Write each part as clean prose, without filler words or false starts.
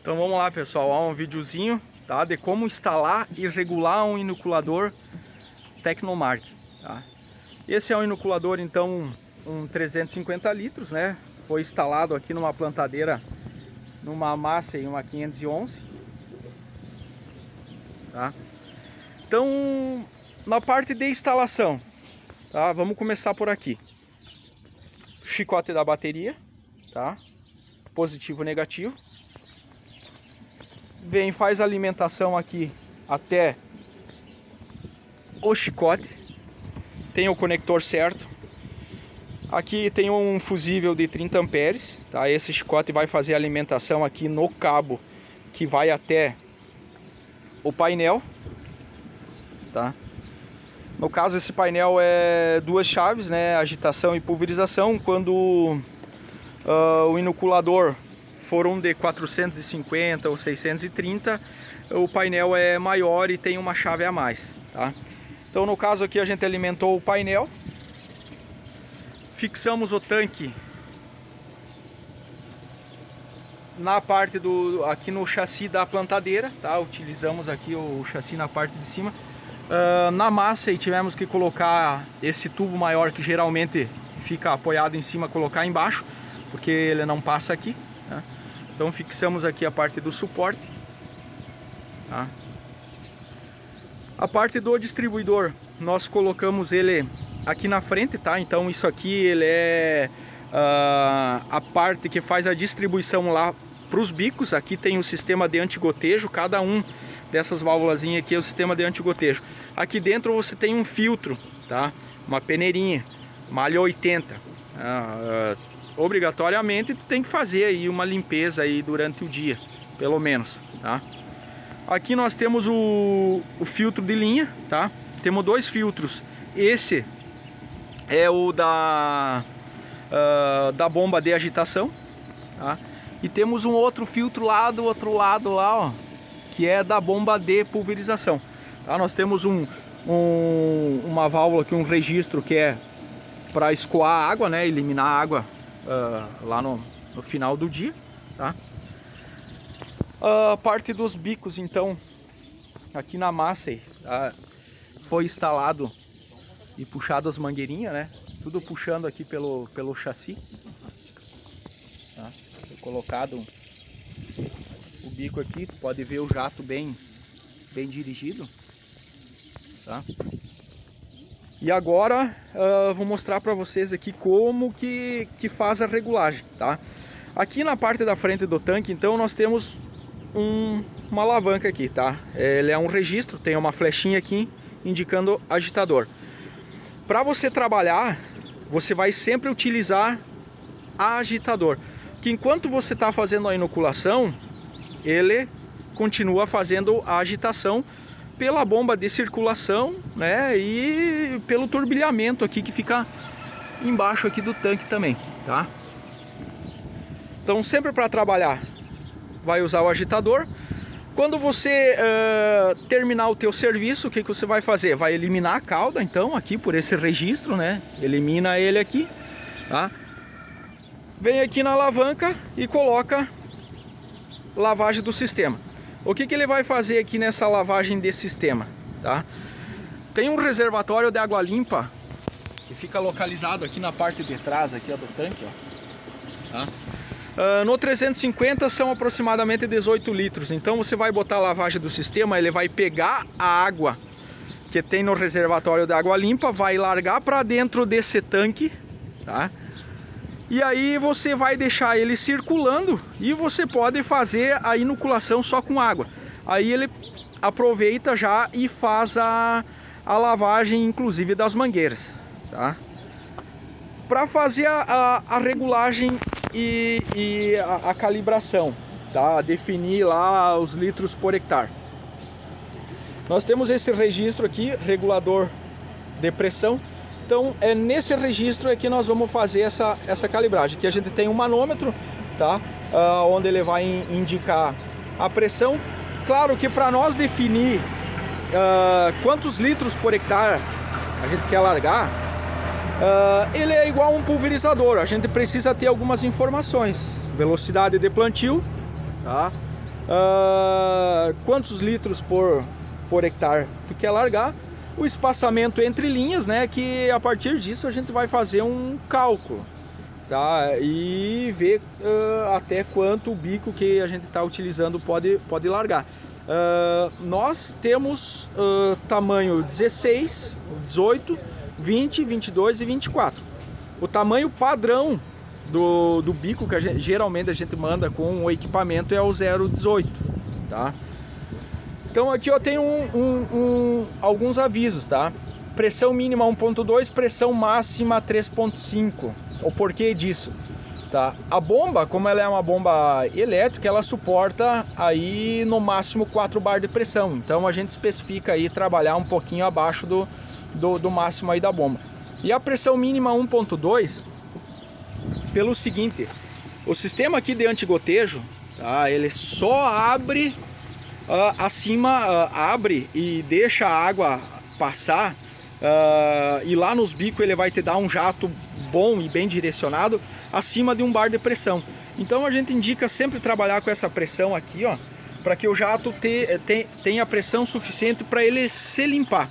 Então vamos lá, pessoal, ó, um videozinho, tá, de como instalar e regular um inoculador Tecnomark, tá? Esse é um inoculador, então, um 350 litros, né? Foi instalado aqui numa plantadeira, numa Massey, uma 511, tá? Então, na parte de instalação, tá? Vamos começar por aqui. Chicote da bateria, tá? Positivo, negativo. Vem, faz a alimentação aqui até o chicote. Tem o conector certo. Aqui tem um fusível de 30 amperes, tá? Esse chicote vai fazer a alimentação aqui no cabo que vai até o painel, tá? No caso, esse painel é duas chaves, né? Agitação e pulverização. Quando o inoculador for um de 450 ou 630, o painel é maior e tem uma chave a mais, tá? Então, no caso aqui, a gente alimentou o painel, fixamos o tanque na parte aqui no chassi da plantadeira, tá? Utilizamos aqui o chassi na parte de cima. Na Massey tivemos que colocar esse tubo maior que geralmente fica apoiado em cima, colocar embaixo, porque ele não passa aqui, tá? Então fixamos aqui a parte do suporte, tá? A parte do distribuidor, nós colocamos ele aqui na frente, tá? Então isso aqui ele é a parte que faz a distribuição lá para os bicos. Aqui tem o sistema de antigotejo, cada um dessas válvulas aqui é o sistema de antigotejo. Aqui dentro você tem um filtro, tá? Uma peneirinha, malha 80. Obrigatoriamente tem que fazer aí uma limpeza aí durante o dia, pelo menos, tá? Aqui nós temos o filtro de linha, tá? Temos dois filtros. Esse é o da bomba de agitação, tá? E temos um outro filtro lá do outro lado lá, ó, que é da bomba de pulverização, tá? Nós temos uma válvula aqui, um registro que é para escoar a água, né? Eliminar a água lá no final do dia, tá? A parte dos bicos, então, aqui na Massey, foi instalado e puxado as mangueirinhas, né? Tudo puxando aqui pelo chassi, tá? Foi colocado o bico aqui, pode ver o jato bem dirigido, tá? E agora vou mostrar para vocês aqui como que faz a regulagem, tá? Aqui na parte da frente do tanque, então, nós temos uma alavanca aqui, tá? Ele é um registro, tem uma flechinha aqui indicando agitador. Para você trabalhar, você vai sempre utilizar agitador, que enquanto você está fazendo a inoculação, ele continua fazendo a agitação pela bomba de circulação, né? E pelo turbilhamento aqui que fica embaixo aqui do tanque também, tá? Então, sempre para trabalhar, vai usar o agitador. Quando você terminar o teu serviço, o que você vai fazer? Vai eliminar a cauda, então, aqui por esse registro, né? Elimina ele aqui, tá? Vem aqui na alavanca e coloca lavagem do sistema. O que ele vai fazer aqui nessa lavagem de sistema, tá? Tem um reservatório de água limpa que fica localizado aqui na parte de trás aqui, ó, do tanque, ó, tá? No 350 são aproximadamente 18 litros. Então você vai botar a lavagem do sistema, ele vai pegar a água que tem no reservatório de água limpa, vai largar para dentro desse tanque, tá? E aí você vai deixar ele circulando e você pode fazer a inoculação só com água. Aí ele aproveita já e faz a lavagem, inclusive das mangueiras, tá? Para fazer a regulagem e a calibração, tá? Definir lá os litros por hectare. Nós temos esse registro aqui, regulador de pressão. Então é nesse registro que nós vamos fazer essa calibragem. Aqui a gente tem um manômetro, tá? Onde ele vai indicar a pressão. Claro que para nós definir quantos litros por hectare a gente quer largar, ele é igual a um pulverizador. A gente precisa ter algumas informações: velocidade de plantio, tá? quantos litros por hectare tu quer largar, o espaçamento entre linhas, né, que a partir disso a gente vai fazer um cálculo, tá, e ver até quanto o bico que a gente está utilizando pode largar. Nós temos tamanho 16, 18, 20, 22 e 24. O tamanho padrão do bico que geralmente a gente manda com o equipamento é o 0,18, tá? Então aqui eu tenho alguns avisos, tá? Pressão mínima 1.2, pressão máxima 3.5. O porquê disso? Tá? A bomba, como ela é uma bomba elétrica, ela suporta aí no máximo 4 bar de pressão. Então a gente especifica aí trabalhar um pouquinho abaixo do máximo aí da bomba. E a pressão mínima 1.2, pelo seguinte, o sistema aqui de antigotejo, tá? Ele só abre abre e deixa a água passar, e lá nos bicos ele vai te dar um jato bom e bem direcionado acima de 1 bar de pressão. Então a gente indica sempre trabalhar com essa pressão aqui, ó, para que o jato tenha pressão suficiente para ele se limpar.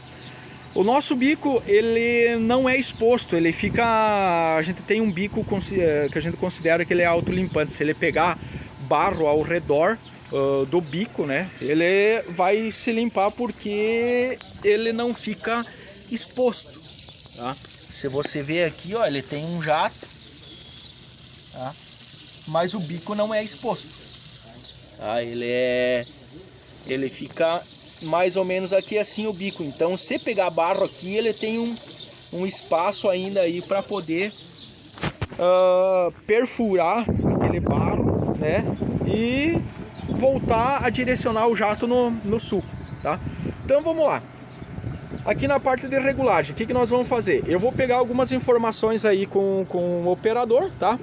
O nosso bico, ele não é exposto, ele fica, a gente tem um bico que a gente considera que ele é autolimpante. Se ele pegar barro ao redor do bico, né, ele vai se limpar porque ele não fica exposto, tá? Se você ver aqui, ó, ele tem um jato, tá? Mas o bico não é exposto, tá? Ele fica mais ou menos aqui assim o bico. Então, se pegar barro aqui, ele tem um espaço ainda aí para poder perfurar aquele barro, né? E voltar a direcionar o jato no suco, tá? Então vamos lá. Aqui na parte de regulagem, o que nós vamos fazer? Eu vou pegar algumas informações aí com o operador, tá?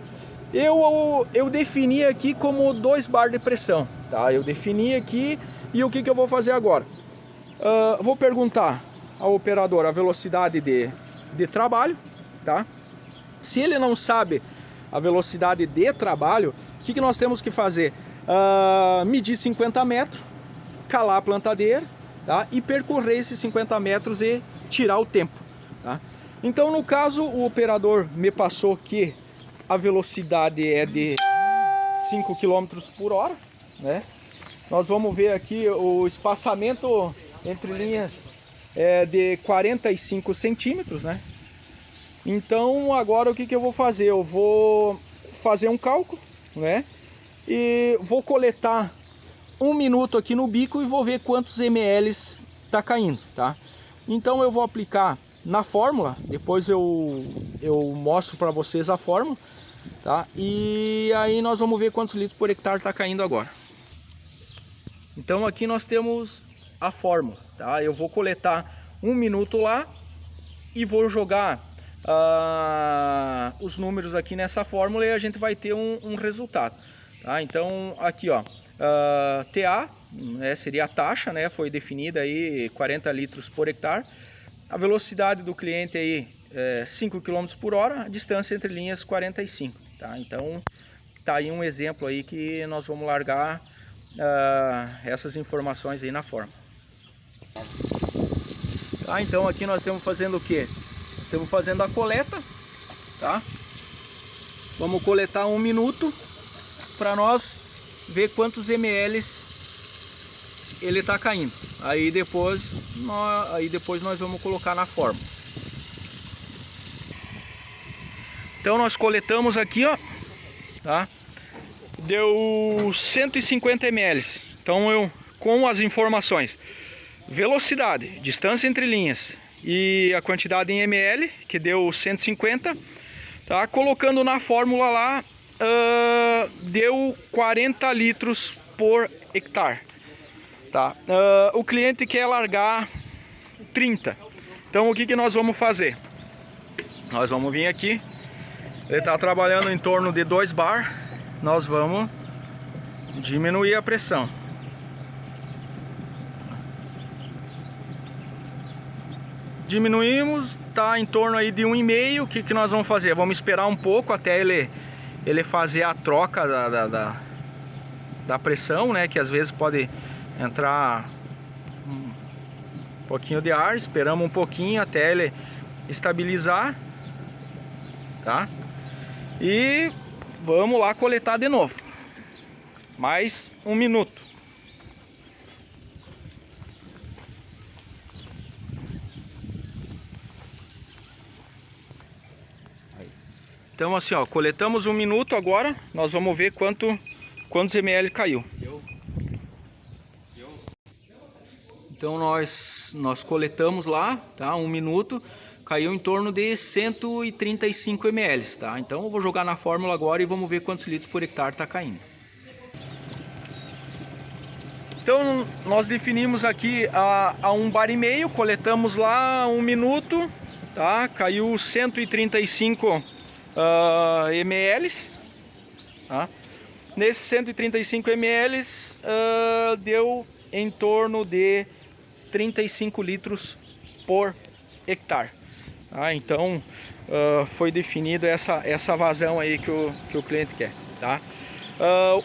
Eu defini aqui como 2 bar de pressão, tá? Eu defini aqui, e o que eu vou fazer agora? Vou perguntar ao operador a velocidade de trabalho, tá? Se ele não sabe a velocidade de trabalho, o que nós temos que fazer? Medir 50 metros, calar a plantadeira, tá? E percorrer esses 50 metros e tirar o tempo, tá? Então, no caso, o operador me passou que a velocidade é de 5 km por hora, né? Nós vamos ver aqui o espaçamento entre linhas é de 45 centímetros, né? Então, agora o que eu vou fazer? Eu vou fazer um cálculo, né? E vou coletar 1 minuto aqui no bico e vou ver quantos ml está caindo, tá? Então eu vou aplicar na fórmula, depois eu mostro para vocês a fórmula, tá? E aí nós vamos ver quantos litros por hectare está caindo agora. Então aqui nós temos a fórmula, tá? Eu vou coletar 1 minuto lá e vou jogar os números aqui nessa fórmula e a gente vai ter um resultado, tá? Então aqui, ó, TA, né, seria a taxa, né, foi definida aí 40 litros por hectare. A velocidade do cliente aí 5 km por hora, a distância entre linhas 45, tá? Então tá aí um exemplo aí que nós vamos largar essas informações aí na forma. Tá, então aqui nós estamos fazendo o que? Estamos fazendo a coleta, tá? Vamos coletar 1 minuto para nós ver quantos ml ele está caindo. Aí depois nós vamos colocar na forma. Então nós coletamos aqui, ó, tá? Deu 150 ml. Então eu, com as informações, velocidade, distância entre linhas e a quantidade em ml, que deu 150, tá? Colocando na fórmula lá, deu 40 litros por hectare, tá? O cliente quer largar 30. Então o que nós vamos fazer? Nós vamos vir aqui, ele está trabalhando em torno de 2 bar, nós vamos diminuir a pressão. Diminuímos, tá em torno aí de 1,5. O que nós vamos fazer? Vamos esperar um pouco até ele fazer a troca da pressão, né, que às vezes pode entrar um pouquinho de ar. Esperamos um pouquinho até ele estabilizar, tá? E vamos lá coletar de novo. Mais um minuto. Então assim, ó, coletamos um minuto agora. Nós vamos ver quantos ml caiu. Então nós coletamos lá, tá? Um minuto, caiu em torno de 135 ml, tá? Então eu vou jogar na fórmula agora e vamos ver quantos litros por hectare está caindo. Então nós definimos aqui a 1,5 bar, coletamos lá um minuto, tá? Caiu 135 ml, tá? Nesses 135 ml deu em torno de 35 litros por hectare, tá? Então foi definida essa vazão aí que o cliente quer, tá?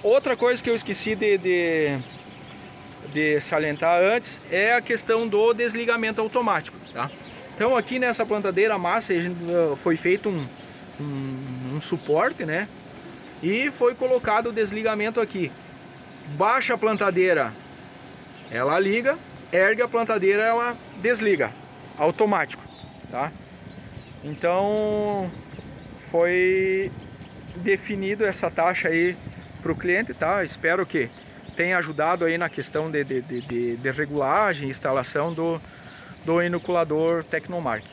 Outra coisa que eu esqueci de salientar antes é a questão do desligamento automático, tá? Então aqui nessa plantadeira massa foi feito um suporte, né? E foi colocado o desligamento aqui. Baixa a plantadeira, ela liga, ergue a plantadeira, ela desliga, automático, tá? Então foi definido essa taxa aí para o cliente, tá? Espero que tenha ajudado aí na questão de regulagem e instalação do inoculador Tecnomark.